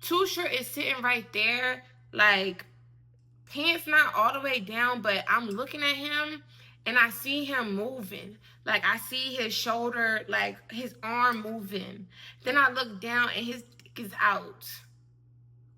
Too Short is sitting right there, like pants not all the way down, but I'm looking at him and I see him moving. Like I see his shoulder, like his arm moving. Then I look down and his dick is out,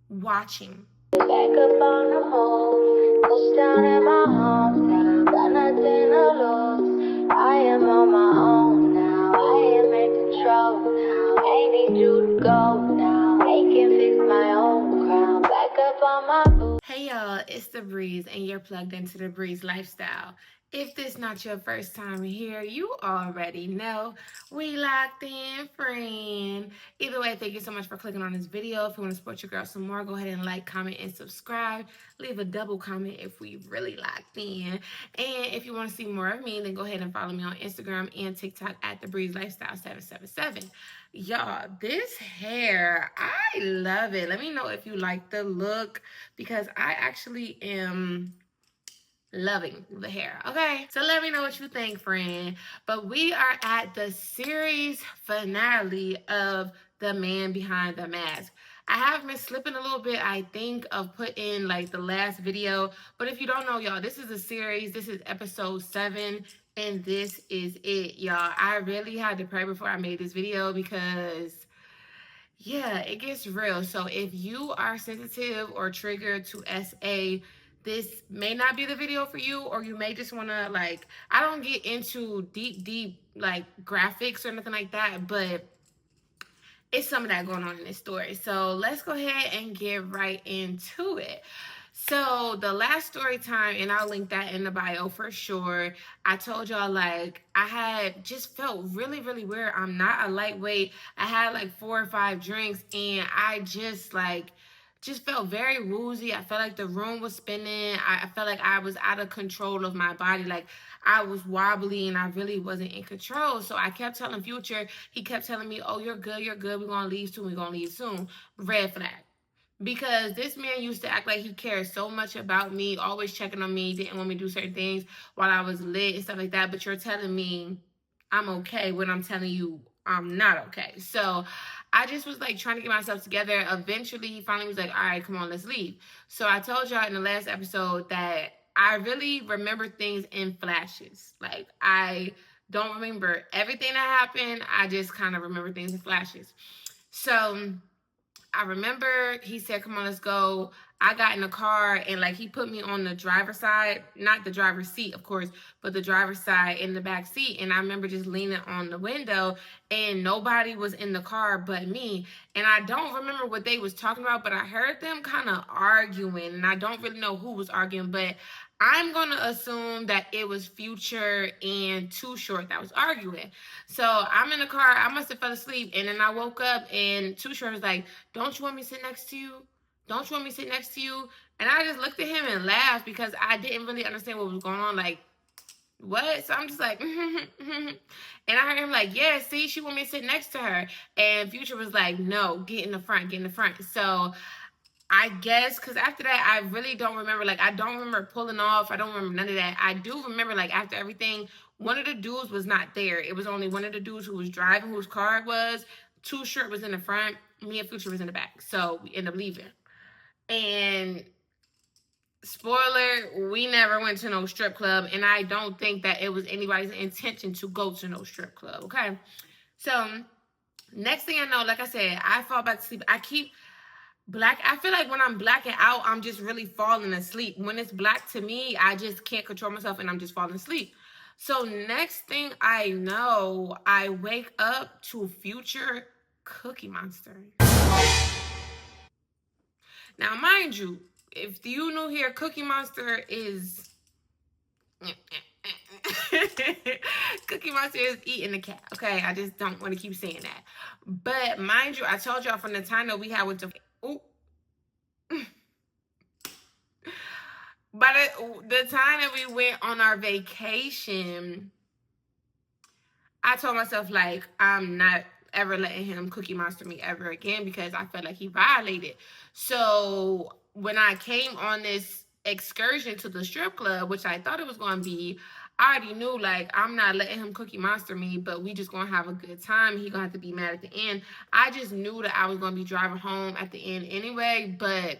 watching. Back up on the move, touchdown in my hometown, got nothing to lose. I am on my own now, I am in control now. Ain't need you to go now, I can fix my own crown. Back up on my boots. Hey y'all, it's The Breeze, and you're plugged into The Breeze lifestyle. If this not your first time here, you already know we locked in, friend. Either way, thank you so much for clicking on this video. If you want to support your girl some more, go ahead and like, comment, and subscribe. Leave a double comment if we really locked in. And if you want to see more of me, then go ahead and follow me on Instagram and TikTok at TheBreeze Lifestyle 777. Y'all, this hair, I love it. Let me know if you like the look, because I actually am loving the hair. Okay, so let me know what you think, friend. But we are at the series finale of The Man Behind the Mask. I have been slipping a little bit, I think, of putting like the last video. But if you don't know, y'all, this is a series. This is episode 7. And this is it, y'all. I really had to pray before I made this video because yeah, it gets real. So if you are sensitive or triggered to SA, this may not be the video for you, or you may just want to, like, I don't get into deep, like, graphics or nothing like that, but it's some of that going on in this story. So let's go ahead and get right into it. So the last story time, and I'll link that in the bio for sure. I told y'all, like, I had just felt really weird. I'm not a lightweight. I had like 4 or 5 drinks, and I just felt very woozy. I felt like the room was spinning. I felt like I was out of control of my body. Like I was wobbly and I really wasn't in control. So I kept telling Future, he kept telling me, oh, you're good. We're going to leave soon. We're going to leave soon. Red flag. Because this man used to act like he cared so much about me, always checking on me, didn't want me to do certain things while I was lit and stuff like that. But you're telling me I'm okay when I'm telling you I'm not okay. So I just was like trying to get myself together. Eventually, he finally was like, all right, come on, let's leave. So I told y'all in the last episode that I really remember things in flashes. Like I don't remember everything that happened. I just kind of remember things in flashes. So I remember he said, come on, let's go. I got in the car and like he put me on the driver's side, not the driver's seat, of course, but the driver's side in the back seat. And I remember just leaning on the window and nobody was in the car but me. And I don't remember what they was talking about, but I heard them kind of arguing, and I don't really know who was arguing, but I'm going to assume that it was Future and Too Short that was arguing. So I'm in the car. I must have fell asleep. And then I woke up and Too Short was like, don't you want me to sit next to you? Don't you want me to sit next to you? And I just looked at him and laughed because I didn't really understand what was going on. Like, what? So I'm just like, and I heard him like, yeah, see, she want me to sit next to her. And Future was like, no, get in the front. So I guess, because after that, I really don't remember. Like, I don't remember pulling off. I don't remember none of that. I do remember, like, after everything, one of the dudes was not there. It was only one of the dudes who was driving, whose car it was. Too Short was in the front. Me and Future was in the back. So we ended up leaving. And spoiler, we never went to no strip club. And I don't think that it was anybody's intention to go to no strip club. Okay. So next thing I know, like I said, I fall back to sleep. I feel like when I'm blacking out, I'm just really falling asleep. When it's black to me, I just can't control myself and I'm just falling asleep. So next thing I know, I wake up to Future Cookie Monster. Now, mind you, if you new here, Cookie Monster is Cookie Monster is eating the cat. Okay, I just don't want to keep saying that. But mind you, I told y'all from the time that we had with the by the time that we went on our vacation, I told myself, like, I'm not ever letting him Cookie Monster me ever again because I felt like he violated. So when I came on this excursion to the strip club, which I thought it was going to be, I already knew like I'm not letting him Cookie Monster me, but we just gonna have a good time. He gonna have to be mad at the end. I just knew that I was gonna be driving home at the end anyway, but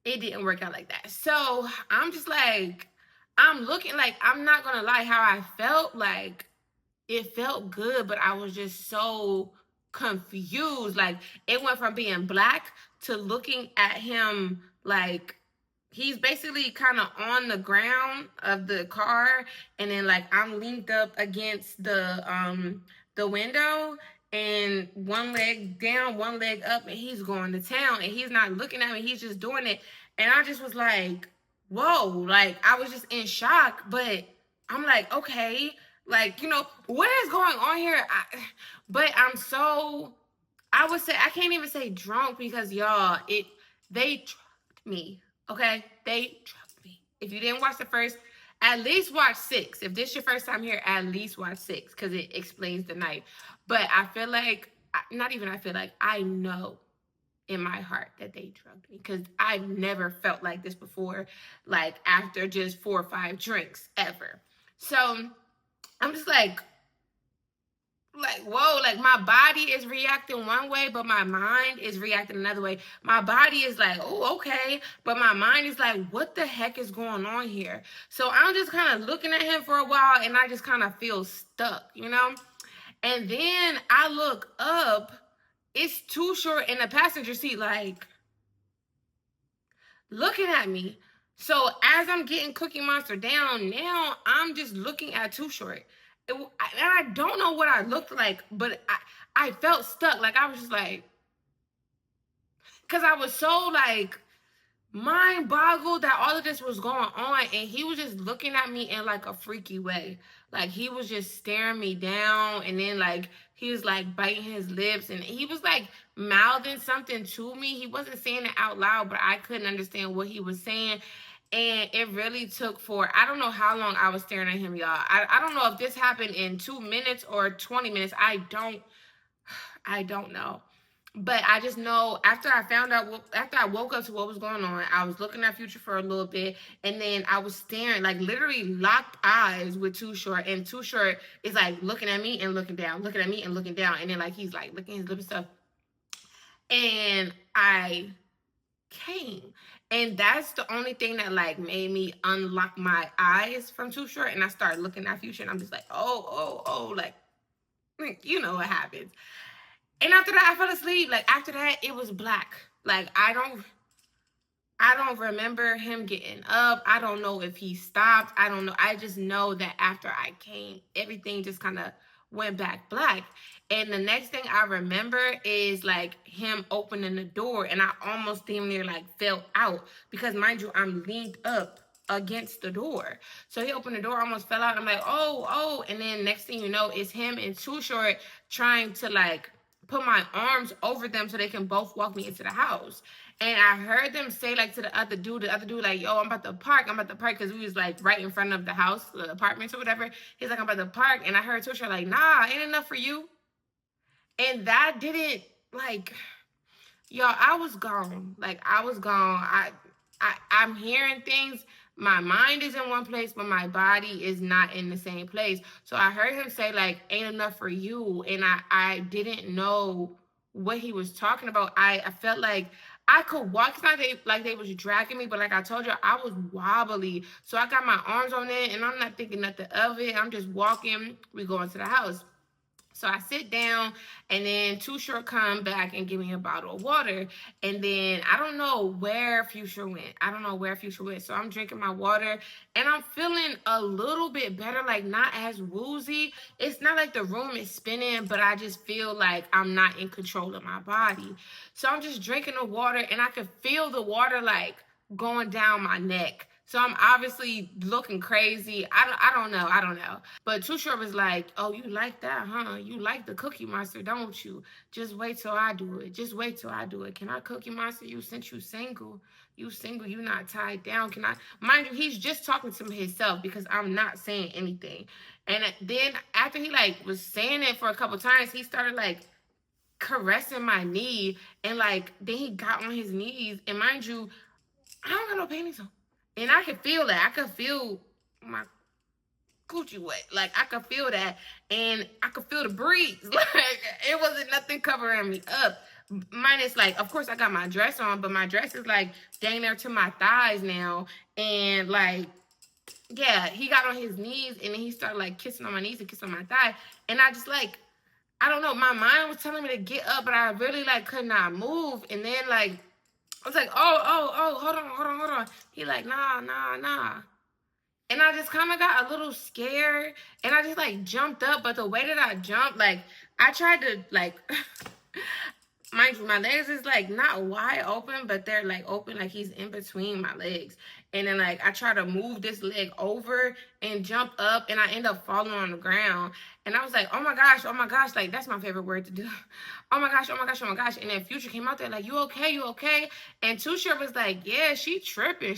it didn't work out like that. So I'm just like, I'm looking like I'm not gonna lie, how I felt like it felt good, but I was just so confused. Like it went from being black to looking at him like he's basically kind of on the ground of the car, and then like I'm linked up against the window, and one leg down, one leg up, and he's going to town, and he's not looking at me, he's just doing it. And I just was like, whoa, like I was just in shock. But I'm like, okay, like, what is going on here? But I'm so, I would say, I can't even say drunk because y'all, they drugged me. Okay? They drugged me. If you didn't watch the first, at least watch 6. If this is your first time here, at least watch 6 because it explains the night. But I feel like, not even I feel like, I know in my heart that they drugged me because I've never felt like this before, like after just 4 or 5 drinks ever. So I'm just like whoa, like my body is reacting one way, but my mind is reacting another way. My body is like, oh, okay, but my mind is like, what the heck is going on here? So I'm just kind of looking at him for a while, and I just kind of feel stuck. And then I look up, it's Too Short in the passenger seat, like looking at me. So as I'm getting Cookie Monster down, now I'm just looking at Too Short. And I don't know what I looked like, but I felt stuck. Like I was just like, because I was so like mind boggled that all of this was going on, and he was just looking at me in like a freaky way. Like he was just staring me down, and then like he was like biting his lips, and he was like mouthing something to me. He wasn't saying it out loud, but I couldn't understand what he was saying. And it really took for, I don't know how long I was staring at him, y'all. I don't know if this happened in 2 minutes or 20 minutes. I don't know. But I just know after I found out, after I woke up to what was going on, I was looking at Future for a little bit, and then I was staring, like literally locked eyes with Too Short, and Too Short is like looking at me and looking down, looking at me and looking down, and then like he's like licking his lips and stuff. And I came, and that's the only thing that like made me unlock my eyes from Too Short, and I started looking at Future, and I'm just like, oh, like what happens. And after that, I fell asleep. Like after that, it was black. Like I don't remember him getting up. I don't know if he stopped. I don't know. I just know that after I came, everything just kind of went back black. And the next thing I remember is like him opening the door, and I almost damn near like fell out because mind you, I'm leaned up against the door. So he opened the door, almost fell out. I'm like, oh, and then next thing you know, it's him and Too Short trying to like put my arms over them so they can both walk me into the house. And I heard them say like to the other dude like, yo, I'm about to park, because we was like right in front of the house, the apartments or whatever. He's like, I'm about to park. And I heard Tusha like, nah, ain't enough for you. And that didn't like, y'all, I was gone. Like I was gone. I'm hearing things. My mind is in one place, but my body is not in the same place. So I heard him say like, ain't enough for you. And I didn't know what he was talking about. I felt like I could walk. It's not like they was dragging me, but like I told you, I was wobbly. So I got my arms on it, and I'm not thinking nothing of it. I'm just walking. We go into the house. So I sit down, and then Too Short come back and give me a bottle of water. And then I don't know where Future went. So I'm drinking my water, and I'm feeling a little bit better, like not as woozy. It's not like the room is spinning, but I just feel like I'm not in control of my body. So I'm just drinking the water, and I could feel the water like going down my neck. So I'm obviously looking crazy. I don't know. But Too Short was like, oh, you like that, huh? You like the Cookie Monster, don't you? Just wait till I do it. Can I Cookie Monster you since you single? You not tied down. Can I? Mind you, he's just talking to himself because I'm not saying anything. And then after he like was saying it for a couple times, he started like caressing my knee, and like then he got on his knees. And mind you, I don't got no panties on. And I could feel that. I could feel my coochie wet. Like I could feel that, and I could feel the breeze. Like it wasn't nothing covering me up. Minus like, of course, I got my dress on, but my dress is like dang near to my thighs now, and like yeah, he got on his knees and then he started like kissing on my knees and kissing on my thigh, and I just like I don't know, my mind was telling me to get up, but I really like could not move, and then like I was like, oh, hold on. He like, nah. And I just kind of got a little scared and I just like jumped up. But the way that I jumped, like I tried to like, mind you, my legs is like not wide open, but they're like open, like he's in between my legs. And then like I try to move this leg over and jump up and I end up falling on the ground. And I was like, oh my gosh, like that's my favorite word to do. Oh my gosh. And then Future came out there like, you okay, you okay? And Too Short was like, yeah, she tripping.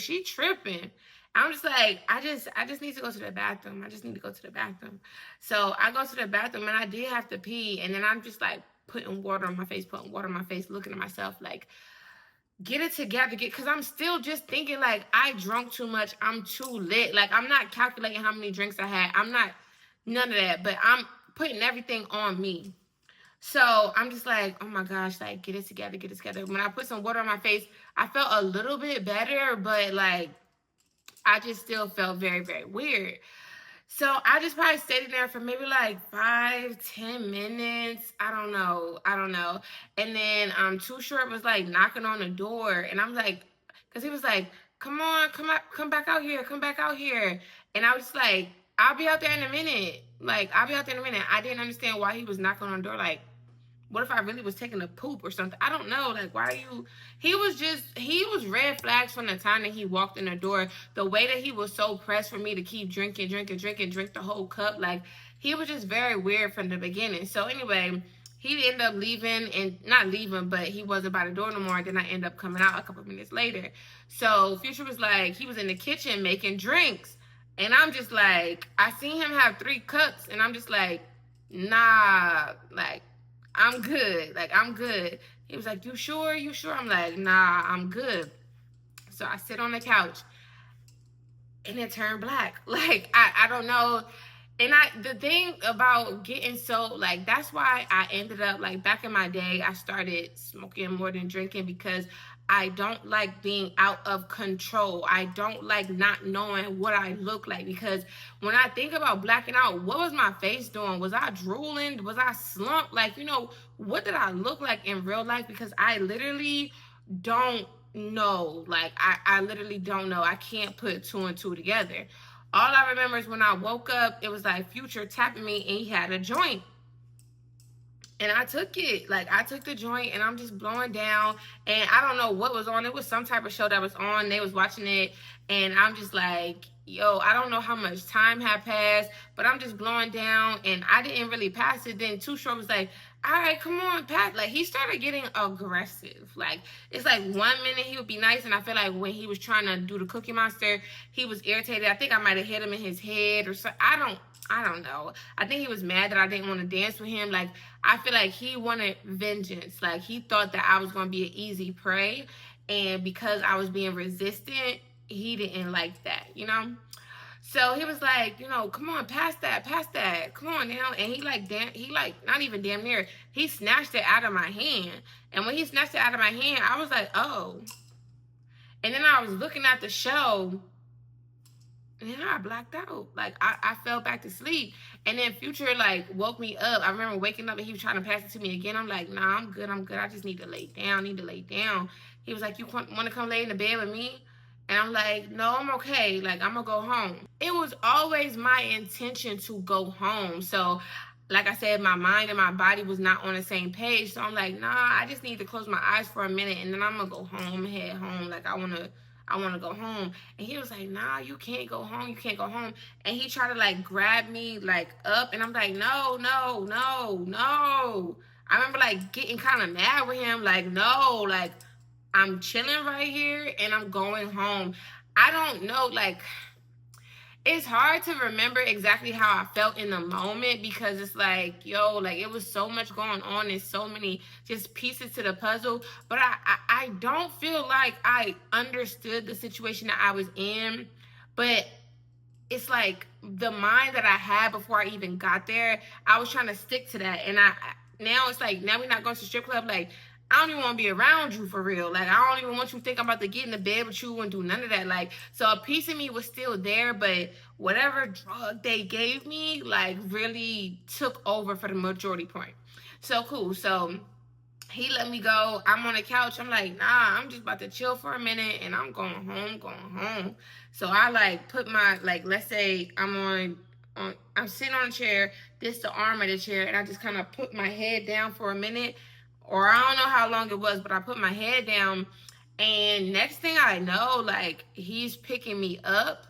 I'm just like, I just need to go to the bathroom. I just need to go to the bathroom. So I go to the bathroom and I did have to pee. And then I'm just like putting water on my face, looking at myself like, get it together, because I'm still just thinking like I drunk too much. I'm too lit. Like I'm not calculating how many drinks I had. I'm not none of that, but I'm putting everything on me. So I'm just like, oh my gosh, like get it together, get it together. When I put some water on my face, I felt a little bit better, but like I just still felt very, very weird. So I just probably stayed in there for maybe like 5, 10 minutes. I don't know. And then Too Short was like knocking on the door, and I'm like, cause he was like, come on, come back out here, come back out here. And I was like, I'll be out there in a minute. Like I'll be out there in a minute. I didn't understand why he was knocking on the door. Like, what if I really was taking a poop or something? I don't know. Like, why are you? He was red flags from the time that he walked in the door. The way that he was so pressed for me to keep drinking, drink the whole cup. Like, he was just very weird from the beginning. So, anyway, he ended up leaving, and not leaving, but he wasn't by the door no more. And then I ended up coming out a couple of minutes later. So, Future was like, he was in the kitchen making drinks. And I'm just like, I seen him have 3 cups, and I'm just like, nah, like, I'm good. Like, I'm good. He was like, you sure? You sure? I'm like, nah, I'm good. So I sit on the couch and it turned black. Like, I don't know. And the thing about getting so, like, that's why I ended up, like, back in my day, I started smoking more than drinking, because I don't like being out of control. I don't like not knowing what I look like, because when I think about blacking out, what was my face doing? Was I drooling? Was I slumped? Like, what did I look like in real life? Because I literally don't know. Like, I literally don't know. I can't put 2 and 2 together. All I remember is when I woke up, it was like Future tapping me and he had a joint. And I took it. Like, I took the joint and I'm just blowing down. And I don't know what was on. It was some type of show that was on. They was watching it. And I'm just like, yo, I don't know how much time had passed, but I'm just blowing down. And I didn't really pass it. Then Too Short was like, all right, come on, Pat. Like, he started getting aggressive. Like, it's like 1 minute he would be nice. And I feel like when he was trying to do the Cookie Monster, he was irritated. I think I might have hit him in his head or something. I don't know. I think he was mad that I didn't want to dance with him. Like, I feel like he wanted vengeance. Like, he thought that I was going to be an easy prey. And because I was being resistant, he didn't like that, So he was like, come on, pass that. Come on now. And he not even damn near, he snatched it out of my hand. And when he snatched it out of my hand, I was like, oh. And then I was looking at the show, and then I blacked out. Like, I fell back to sleep. And then Future, like, woke me up. I remember waking up and he was trying to pass it to me again. I'm like, nah, I'm good. I just need to lay down. He was like, you want to come lay in the bed with me? And I'm like, no, I'm okay. Like, I'm going to go home. It was always my intention to go home. So, like I said, my mind and my body was not on the same page. So I'm like, nah, I just need to close my eyes for a minute. And then I'm going to go home, head home. Like, I want to go home. And he was like, nah, you can't go home. And he tried to like grab me like up. And I'm like, no. I remember like getting kind of mad with him. Like, no, like I'm chilling right here and I'm going home. I don't know. Like, it's hard to remember exactly how I felt in the moment, because it's like, yo, like it was so much going on and so many just pieces to the puzzle. But I don't feel like I understood the situation that I was in. But it's like the mind that I had before I even got there, I was trying to stick to that. And now it's like, now we're not going to the strip club. Like, I don't even want to be around you for real. Like, I don't even want you to think I'm about to get in the bed with you and do none of that. Like, so a piece of me was still there, but whatever drug they gave me, like, really took over for the majority point. So cool. So he let me go. I'm on the couch. I'm like, nah, I'm just about to chill for a minute and I'm going home. So I like put my, like, let's say I'm sitting on a chair, this the arm of the chair, and I just kind of put my head down for a minute, or I don't know how long it was, but I put my head down, and next thing I know, like, he's picking me up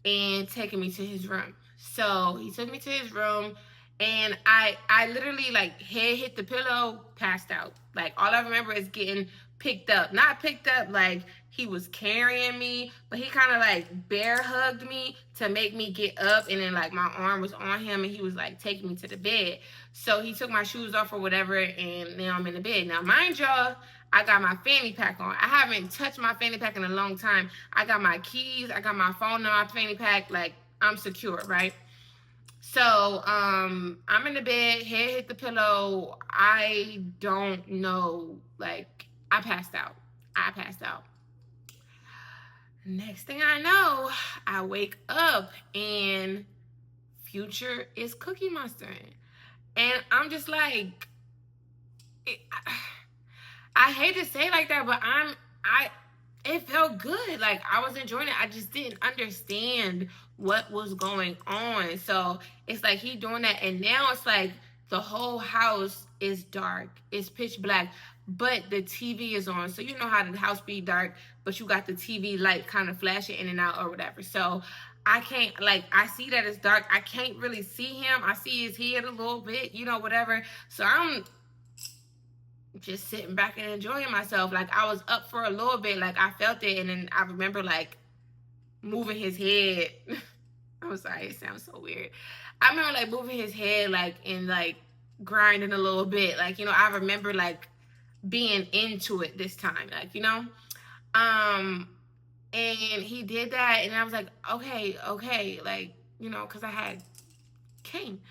and taking me to his room. So he took me to his room, and I literally, like, head hit the pillow, passed out. Like, all I remember is getting picked up. Not picked up like he was carrying me, but he kind of like bear hugged me to make me get up, and then like my arm was on him and he was like taking me to the bed. So he took my shoes off or whatever, and now I'm in the bed. Now mind y'all, I got my fanny pack on. I haven't touched my fanny pack in a long time. I got my keys, I got my phone in my fanny pack, like I'm secure, right? So I'm in the bed, head hit the pillow. I don't know, like I passed out. I passed out. Next thing I know, I wake up and Future is Cookie Monster. And I'm just like, it, I hate to say it like that, but I it felt good. Like I was enjoying it. I just didn't understand what was going on. So it's like he doing that, and now it's like the whole house is dark. It's pitch black, but the TV is on. So you know how the house be dark, but you got the TV light kind of flashing in and out or whatever. So I can't, like, I see that it's dark. I can't really see him. I see his head a little bit, whatever. So I'm just sitting back and enjoying myself. Like I was up for a little bit, like I felt it, and then I remember like moving his head. I'm sorry, it sounds so weird. I remember like moving his head, like and like grinding a little bit. Like I remember like being into it this time, like um, and he did that, and I was like, okay, like because I had came,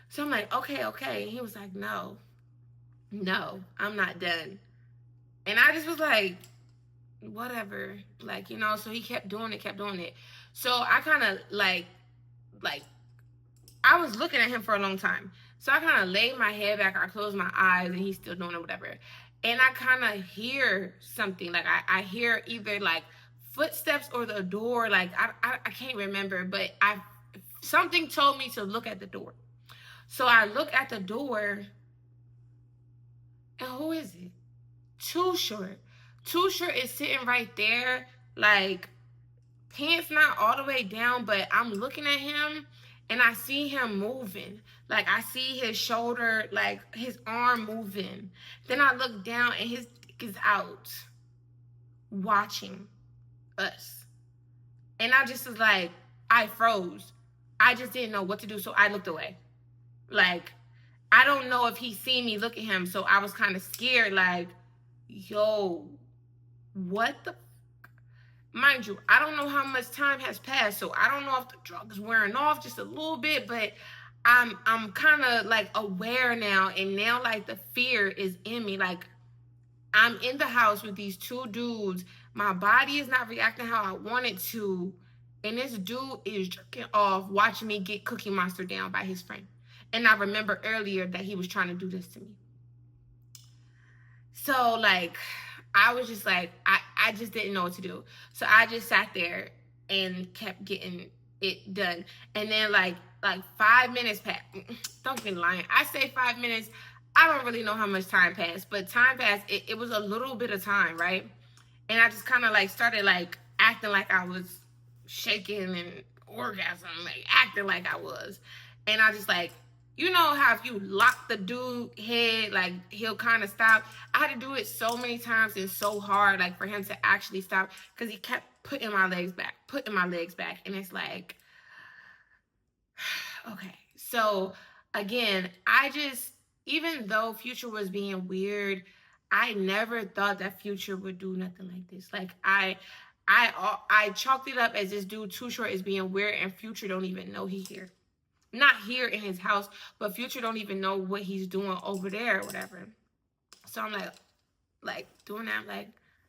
so I'm like, okay. And he was like, no, I'm not done. And I just was like, whatever. Like, so he kept doing it. So I kind of like, I was looking at him for a long time. So I kind of laid my head back, I closed my eyes, and he's still doing it, whatever. And I kind of hear something. Like, I hear either like footsteps or the door. Like, I can't remember, but something told me to look at the door. So I look at the door, and who is it? Too Short. Too Short is sitting right there, like pants not all the way down, but I'm looking at him and I see him moving. Like I see his shoulder, like his arm moving. Then I look down and his dick is out watching us. And I just was like, I froze. I just didn't know what to do, so I looked away. Like, I don't know if he seen me look at him, so I was kind of scared, like, yo, what the, mind you, I don't know how much time has passed, so I don't know if the drug is wearing off just a little bit, but I'm kind of like aware now, and now like the fear is in me. Like I'm in the house with these two dudes. My body is not reacting how I want it to, and this dude is jerking off, watching me get Cookie Monster down by his friend. And I remember earlier that he was trying to do this to me. So like I was just like I just didn't know what to do. So I just sat there and kept getting it done. And then like 5 minutes passed. Don't get me lying. I say 5 minutes. I don't really know how much time passed, but time passed. It was a little bit of time, right? And I just kind of like started like acting like I was shaking and orgasm, like acting like I was. And I just like, how if you lock the dude head, like he'll kind of stop. I had to do it so many times and so hard, like for him to actually stop, because he kept putting my legs back, and it's like, okay. So again, I just, even though Future was being weird, I never thought that Future would do nothing like this. Like I chalked it up as this dude Too Short is being weird, and Future don't even know he here. Not here in his house, but Future don't even know what he's doing over there or whatever. So I'm like doing that, like,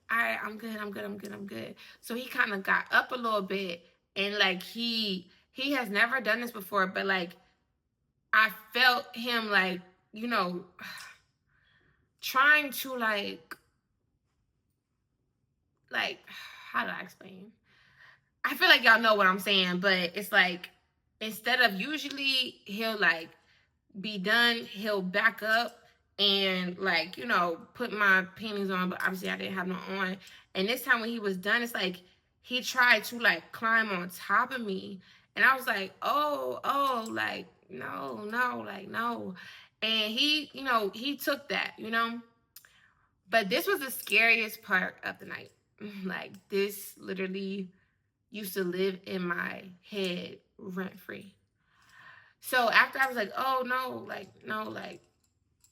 all right, I'm good, I'm good, I'm good, I'm good. So he kind of got up a little bit, and like he has never done this before, but like I felt him like, you know, trying to like how do I explain? I feel like y'all know what I'm saying, but it's like instead of usually he'll like be done, he'll back up and like, you know, put my panties on, but obviously I didn't have no on. And this time when he was done, it's like he tried to like climb on top of me. And I was like, oh, like, no, like, no. And he, you know, he took that, you know. But this was the scariest part of the night. Like, this literally used to live in my head rent free. So after I was like, oh no, like, no, like,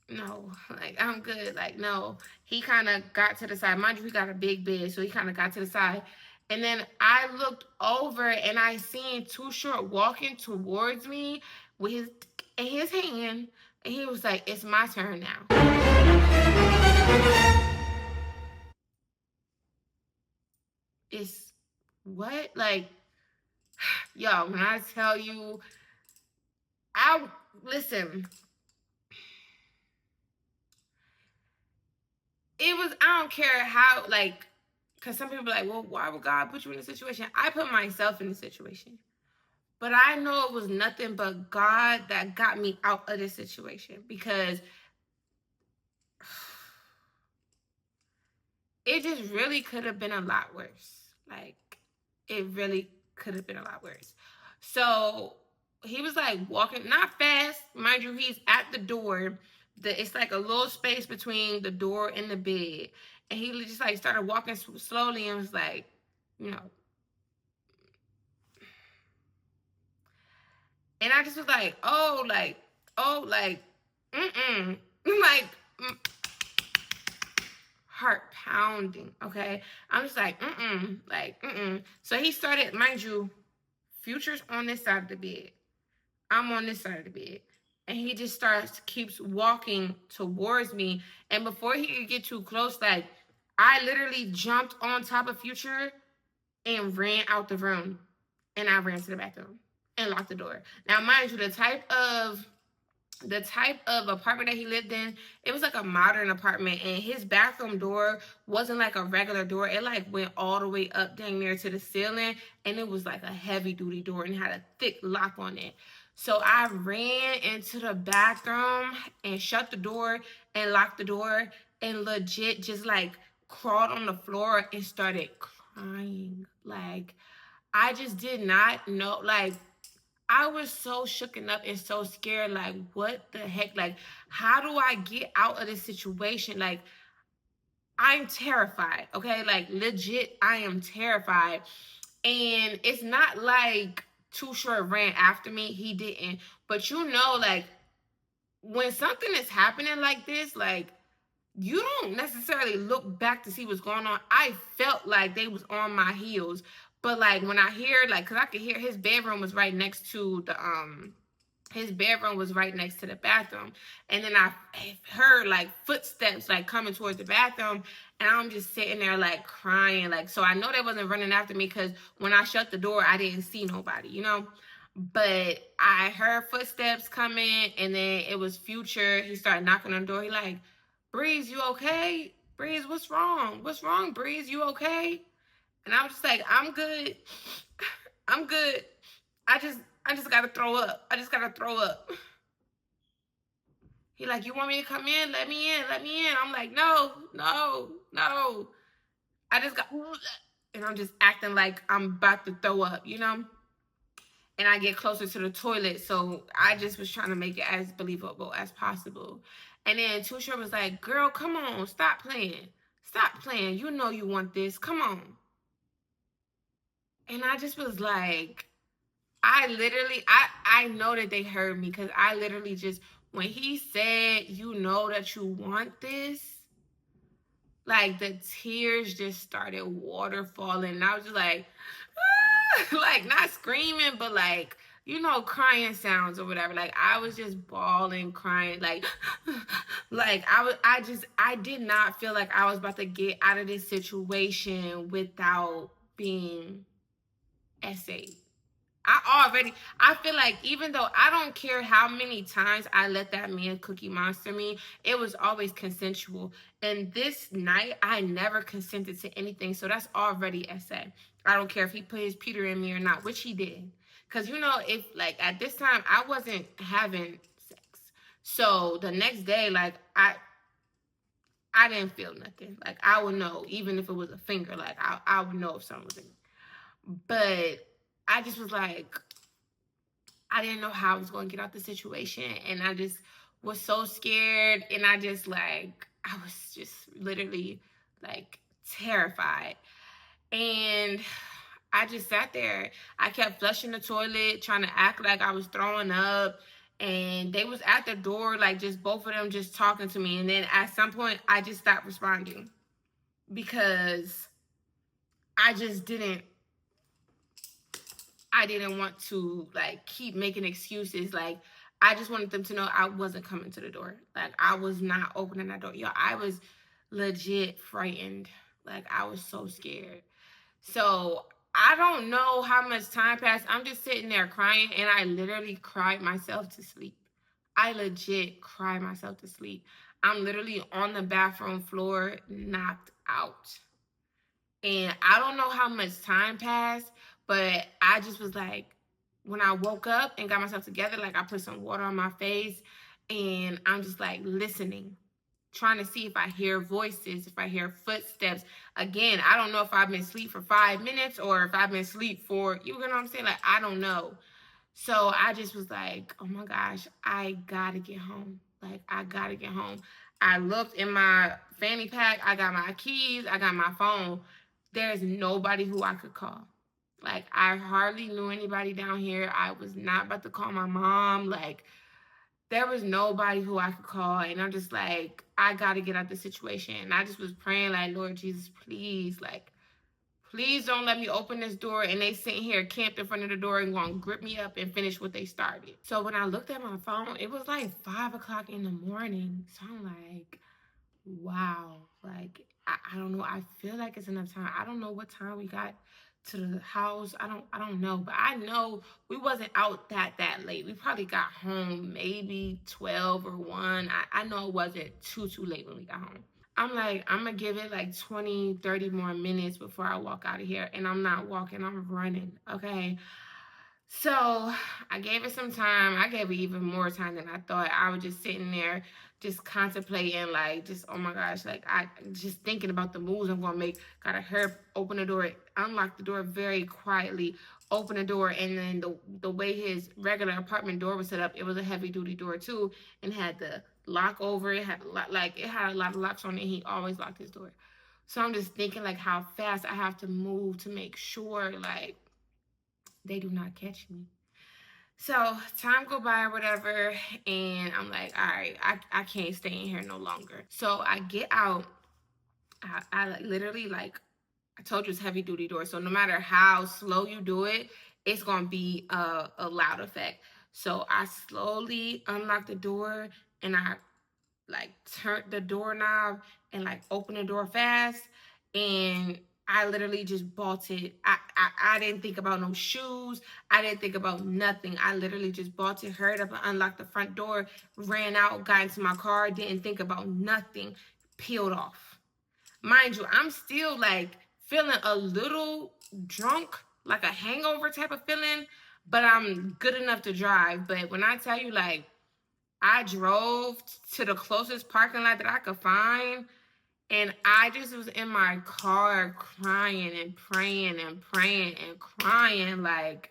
no, like, I'm good, like, no. He kind of got to the side. Mind you, he got a big bed, so he kind of got to the side. And then I looked over and I seen Too Short walking towards me with his in his hand, and he was like, "It's my turn now." It's what? Like, yo, when I tell you, I listen. It was, I don't care how, like, because some people are like, well, why would God put you in a situation? I put myself in the situation. But I know it was nothing but God that got me out of this situation, because it just really could have been a lot worse. Like, it really could have been a lot worse. So he was like walking, not fast, mind you, he's at the door. It's like a little space between the door and the bed. And he just like started walking slowly and was like, you know. And I just was like, oh, like, mm-mm. Like, heart pounding, okay? I'm just like, mm-mm, like, mm-mm. So he started, mind you, Future's on this side of the bed. I'm on this side of the bed. And he just keeps walking towards me. And before he could get too close, like, I literally jumped on top of Future and ran out the room. And I ran to the bathroom and locked the door. Now, mind you, the type of apartment that he lived in, it was like a modern apartment, and his bathroom door wasn't like a regular door. It like went all the way up dang near to the ceiling, and it was like a heavy duty door and had a thick lock on it. So I ran into the bathroom and shut the door and locked the door, and legit just like crawled on the floor and started crying. Like, I just did not know, like, I was so shooken up and so scared. Like, what the heck? Like, how do I get out of this situation? Like, I'm terrified. Okay, like, legit, I am terrified. And it's not like Too Short ran after me. He didn't. But you know, like, when something is happening like this, like, you don't necessarily look back to see what's going on. I felt like they was on my heels. But like when I hear, like, cause I could hear his bedroom was right next to the his bedroom was right next to the bathroom. And then I heard like footsteps like coming towards the bathroom. And I'm just sitting there like crying. Like, so I know they wasn't running after me, because when I shut the door, I didn't see nobody, you know? But I heard footsteps coming, and then it was Future. He started knocking on the door. He like, Breeze, you okay? Breeze, what's wrong? What's wrong, Breeze? You okay? And I was just like, I'm good. I'm good. I just gotta throw up. I just gotta throw up. He like, you want me to come in? Let me in. Let me in. I'm like, no, no, no. I just got, and I'm just acting like I'm about to throw up, you know? And I get closer to the toilet. So I just was trying to make it as believable as possible. And then Too Short was like, girl, come on, stop playing. Stop playing. You know you want this. Come on. And I just was like, I know that they heard me, because I literally just, when he said, you know that you want this, Like the tears just started waterfalling. And I was just like, like not screaming, but like, you know, crying sounds or whatever. Like I was just bawling, crying, like, like I did not feel like I was about to get out of this situation without being essayed. I feel like even though I don't care how many times I let that man cookie monster me, it was always consensual. And this night, I never consented to anything. So that's already essay. I don't care if he put his Peter in me or not, which he did. Because, you know, if like at this time, I wasn't having sex. So the next day, like, I didn't feel nothing. Like, I would know, even if it was a finger, like, I would know if something was in me. But I just was like, I didn't know how I was going to get out the situation. And I just was so scared. And I just like, I was just literally like terrified. And I just sat there. I kept flushing the toilet, trying to act like I was throwing up. And they was at the door, like just both of them just talking to me. And then at some point, I just stopped responding because I just didn't I didn't want to like keep making excuses. Like I just wanted them to know I wasn't coming to the door. Like I was not opening that door. Yo, I was legit frightened. Like I was so scared. So I don't know how much time passed. I'm just sitting there crying and I literally cried myself to sleep. I legit cried myself to sleep. I'm literally on the bathroom floor, knocked out. And I don't know how much time passed, but I just was like, when I woke up and got myself together, like I put some water on my face and I'm just like listening, trying to see if I hear voices, if I hear footsteps. Again, I don't know if I've been asleep for 5 minutes or if I've been asleep for, you know what I'm saying? Like, I don't know. So I just was like, oh my gosh, I gotta get home. Like, I gotta get home. I looked in my fanny pack. I got my keys. I got my phone. There's nobody who I could call. Like, I hardly knew anybody down here. I was not about to call my mom. Like, there was nobody who I could call. And I'm just like, I gotta get out the situation. And I just was praying, like, Lord Jesus, please, like, please don't let me open this door and they sitting here camped in front of the door and gonna grip me up and finish what they started. So when I looked at my phone, it was like 5 o'clock in the morning. So I'm like, wow. Like I don't know. I feel like it's enough time. I don't know what time we got to the house. I don't know. But I know we wasn't out that late. We probably got home maybe 12 or 1. I know it wasn't too late when we got home. I'm like, I'm gonna give it like 20, 30 more minutes before I walk out of here. And I'm not walking, I'm running. Okay. So I gave it some time. I gave it even more time than I thought. I was just sitting there, just contemplating, like, just, oh my gosh, like, I just thinking about the moves I'm gonna make. Gotta hurry, open the door, unlock the door very quietly, open the door, and then the way his regular apartment door was set up, it was a heavy duty door too, and had the lock over it, had a lot, like, it had a lot of locks on it. He always locked his door. So I'm just thinking, like, how fast I have to move to make sure, like, they do not catch me. So time go by or whatever, and I'm like, all right, I can't stay in here no longer. So I get out. I like, literally like I told you it's heavy duty door. So no matter how slow you do it, it's gonna be a loud effect. So I slowly unlock the door and I like turned the doorknob and like opened the door fast, and I literally just bolted. I didn't think about no shoes. I didn't think about nothing. I literally just bolted, hurried up and unlocked the front door, ran out, got into my car, didn't think about nothing, peeled off. Mind you, I'm still like feeling a little drunk, like a hangover type of feeling, but I'm good enough to drive. But when I tell you, like, I drove to the closest parking lot that I could find, and I just was in my car crying and praying and praying and crying. Like,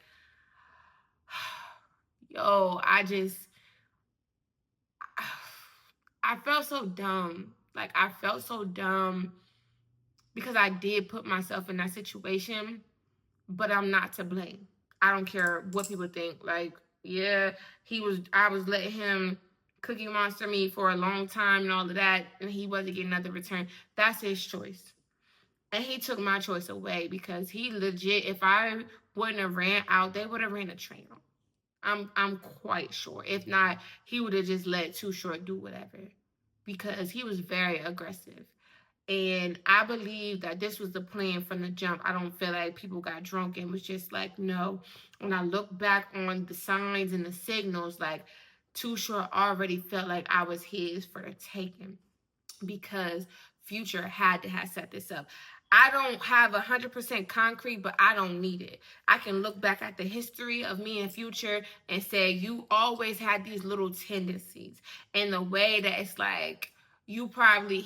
yo, I felt so dumb. Like, I felt so dumb because I did put myself in that situation, but I'm not to blame. I don't care what people think. Like, yeah, I was letting him Cookie Monster me for a long time and all of that, and he wasn't getting another return. That's his choice. And he took my choice away because he legit, if I wouldn't have ran out, they would have ran a train on. I'm quite sure. If not, he would have just let Too Short do whatever because he was very aggressive. And I believe that this was the plan from the jump. I don't feel like people got drunk and was just like, no. When I look back on the signs and the signals, like Too Short already felt like I was his for the taking because Future had to have set this up. I don't have 100% concrete, but I don't need it. I can look back at the history of me and Future and say, you always had these little tendencies. And the way that it's like, he probably,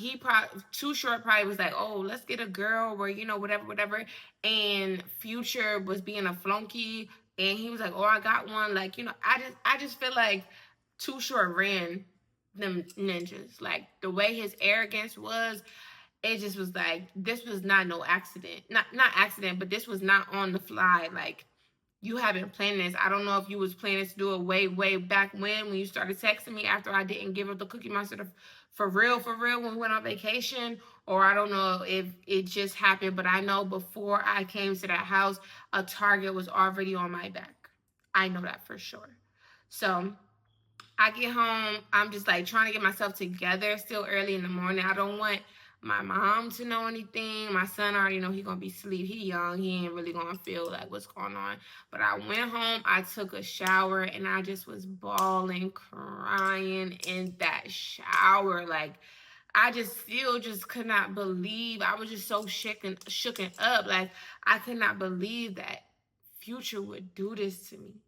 Too Short probably was like, oh, let's get a girl or, whatever, whatever. And Future was being a flunky. And he was like, oh, I got one. Like, I just feel like Too Short ran them ninjas. Like the way his arrogance was, it just was like this was not no accident. Not accident, but this was not on the fly. Like you haven't planned this. I don't know if you was planning to do it way back when you started texting me after I didn't give up the Cookie Monster for real when we went on vacation, or I don't know if it just happened. But I know before I came to that house, a target was already on my back. I know that for sure. So I get home, I'm just like trying to get myself together still early in the morning. I don't want my mom to know anything. My son already know he gonna be asleep. He young, he ain't really gonna feel like what's going on. But I went home, I took a shower, and I just was bawling, crying in that shower. Like I just still just could not believe. I was just so shooken up. Like I could not believe that Future would do this to me.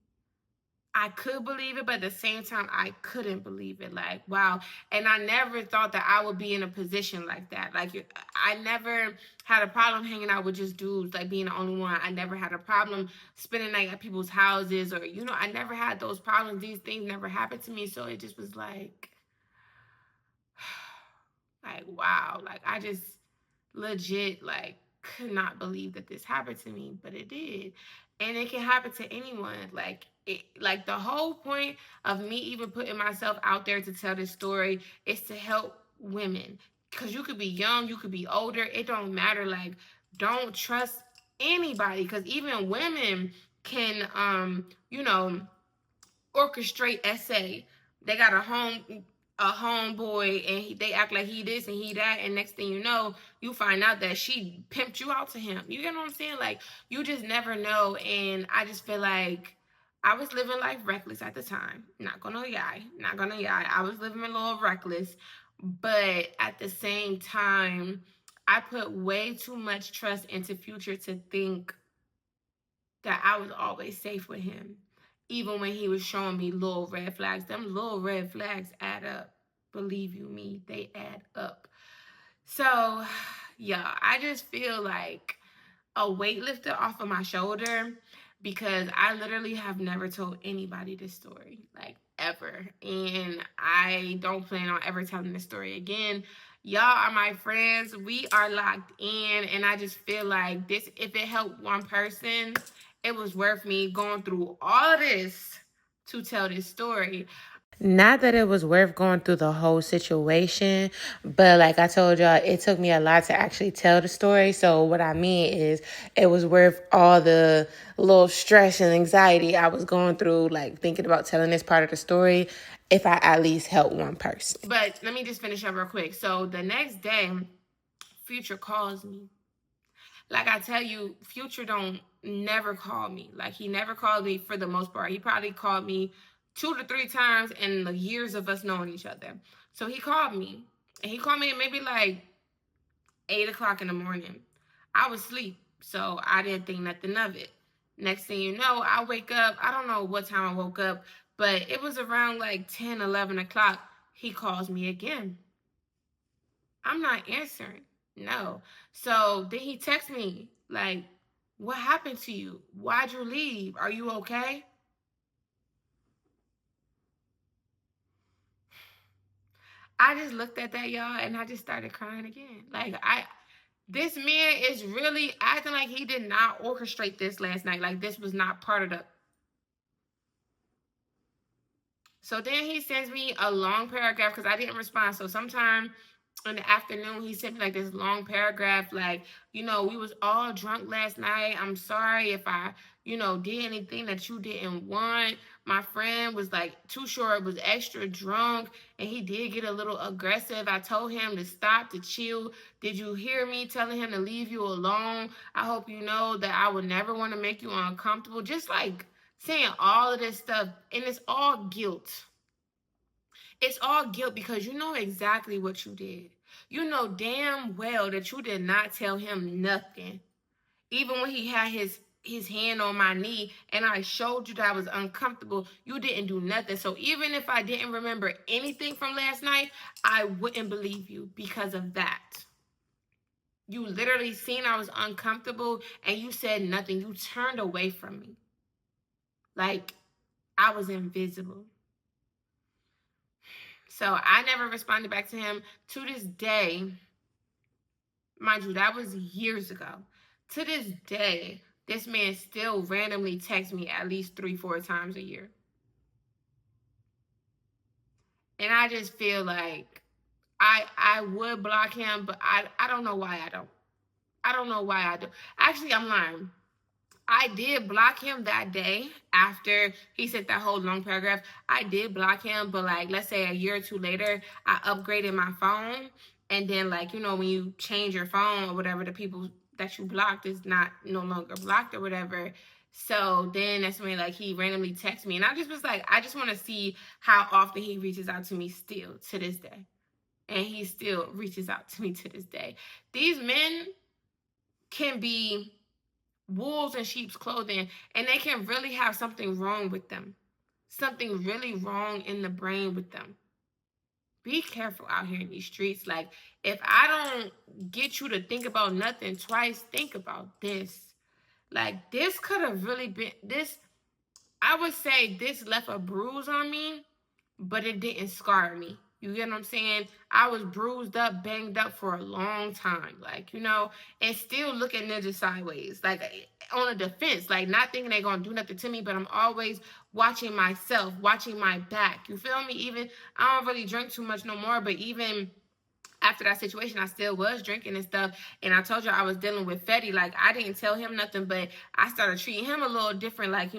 I could believe it, but at the same time, I couldn't believe it. Like, wow. And I never thought that I would be in a position like that. Like, I never had a problem hanging out with just dudes, like being the only one. I never had a problem spending night at people's houses or, I never had those problems. These things never happened to me. So it just was like, wow. Like, I just legit, like, could not believe that this happened to me, but it did. And it can happen to anyone. Like the whole point of me even putting myself out there to tell this story is to help women. Cause you could be young, you could be older, it don't matter. Like, don't trust anybody. Cause even women can orchestrate essay. They got a homeboy and they act like he this and he that, and next thing you know, you find out that she pimped you out to him. You get what I'm saying? Like you just never know. And I just feel like I was living life reckless at the time. Not gonna lie. Not gonna lie. I was living a little reckless. But at the same time, I put way too much trust into Future to think that I was always safe with him. Even when he was showing me little red flags, them little red flags add up. Believe you me, they add up. So, yeah, I just feel like a weight lifted off of my shoulder because I literally have never told anybody this story, like ever. And I don't plan on ever telling this story again. Y'all are my friends. We are locked in. And I just feel like this, if it helped one person, it was worth me going through all of this to tell this story. Not that it was worth going through the whole situation, but like I told y'all, it took me a lot to actually tell the story. So what I mean is it was worth all the little stress and anxiety I was going through, like thinking about telling this part of the story, if I at least helped one person. But let me just finish up real quick. So the next day, Future calls me. Like I tell you, Future don't never call me. Like he never called me for the most part. He probably called me 2 to 3 times in the years of us knowing each other. So he called me. And he called me at maybe like 8 o'clock in the morning. I was asleep, so I didn't think nothing of it. Next thing you know, I wake up. I don't know what time I woke up, but it was around like 10, 11 o'clock. He calls me again. I'm not answering. No. So then he texts me like, what happened to you? Why'd you leave? Are you okay? I just looked at that, y'all, and I just started crying again. This man is really acting like he did not orchestrate this last night. Like this was not part of the. So then he sends me a long paragraph because I didn't respond. So sometime in the afternoon, he sent me like this long paragraph, like, we was all drunk last night. I'm sorry if I, did anything that you didn't want. My friend was like too short, was extra drunk, and he did get a little aggressive. I told him to stop, to chill. Did you hear me telling him to leave you alone? I hope you know that I would never want to make you uncomfortable. Just like saying all of this stuff, and it's all guilt. It's all guilt because you know exactly what you did. You know damn well that you did not tell him nothing. Even when he had his hand on my knee and I showed you that I was uncomfortable, you didn't do nothing. So even if I didn't remember anything from last night, I wouldn't believe you because of that. You literally seen I was uncomfortable and you said nothing. You turned away from me. Like I was invisible. So I never responded back to him to this day. Mind you, that was years ago. To this day, this man still randomly texts me at least 3, 4 times a year. And I just feel like I would block him, but I don't know why I don't. I don't know why I do. Actually, I'm lying. I did block him that day after he sent that whole long paragraph. I did block him, but like let's say a year or two later, I upgraded my phone, and then like when you change your phone or whatever, the people that you blocked is not no longer blocked or whatever. So then that's when like he randomly texted me, and I just was like, I just want to see how often he reaches out to me still to this day, and he still reaches out to me to this day. These men can be wolves in sheep's clothing, and they can really have something wrong with them, something really wrong in the brain with them. Be careful out here in these streets. Like, if I don't get you to think about nothing twice, think about this. Like, this could have really been this. I would say this left a bruise on me, but it didn't scar me. You get what I'm saying? I was bruised up, banged up for a long time, like, and still look at ninjas sideways, like on a defense, like not thinking they're gonna do nothing to me, but I'm always watching myself, watching my back. You feel me? Even I don't really drink too much no more, but even after that situation, I still was drinking and stuff. And I told you I was dealing with Fetty. Like, I didn't tell him nothing, but I started treating him a little different. Like,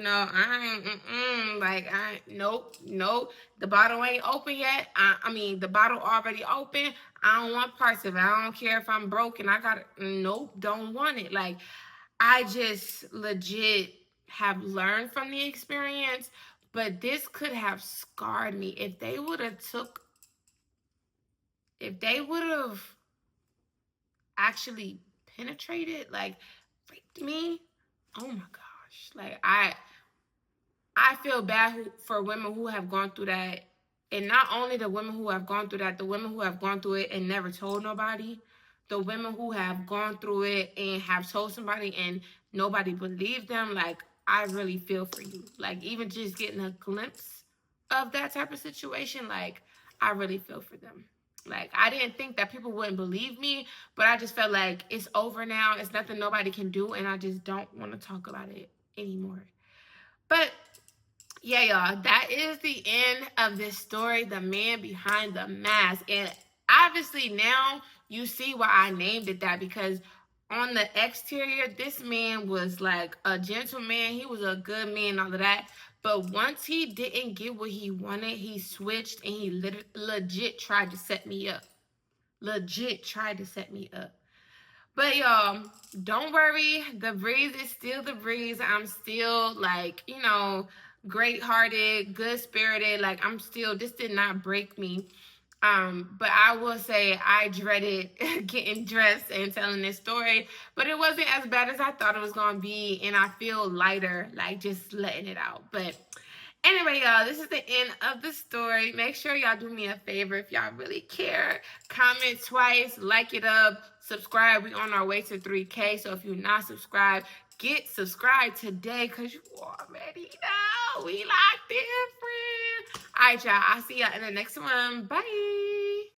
nope, nope. The bottle ain't open yet. I mean, the bottle already open. I don't want parts of it. I don't care if I'm broken. I got it. Nope, don't want it. Like, I just legit have learned from the experience, but this could have scarred me if they would have actually penetrated, like raped me. Oh my gosh. Like I feel bad for women who have gone through that. And not only the women who have gone through that, the women who have gone through it and never told nobody, the women who have gone through it and have told somebody and nobody believed them. Like, I really feel for you. Like, even just getting a glimpse of that type of situation, like, I really feel for them. Like, I didn't think that people wouldn't believe me, but I just felt like it's over now. It's nothing nobody can do, and I just don't want to talk about it anymore. But yeah, y'all, that is the end of this story, The Man Behind the Mask. And obviously now you see why I named it that, because on the exterior, this man was like a gentleman. He was a good man, all of that. But once he didn't get what he wanted, he switched and he legit tried to set me up. Legit tried to set me up. But y'all, don't worry. The breeze is still the breeze. I'm still like, great hearted, good spirited. Like, I'm still, this did not break me. But I will say I dreaded getting dressed and telling this story, but it wasn't as bad as I thought it was gonna be, and I feel lighter, like just letting it out. But anyway, y'all, this is the end of the story. Make sure y'all do me a favor if y'all really care. Comment twice, like it up, subscribe. We on our way to 3K. So if you're not subscribed, get subscribed today, because you already know we locked in, friend. All right, y'all. I'll see y'all in the next one. Bye.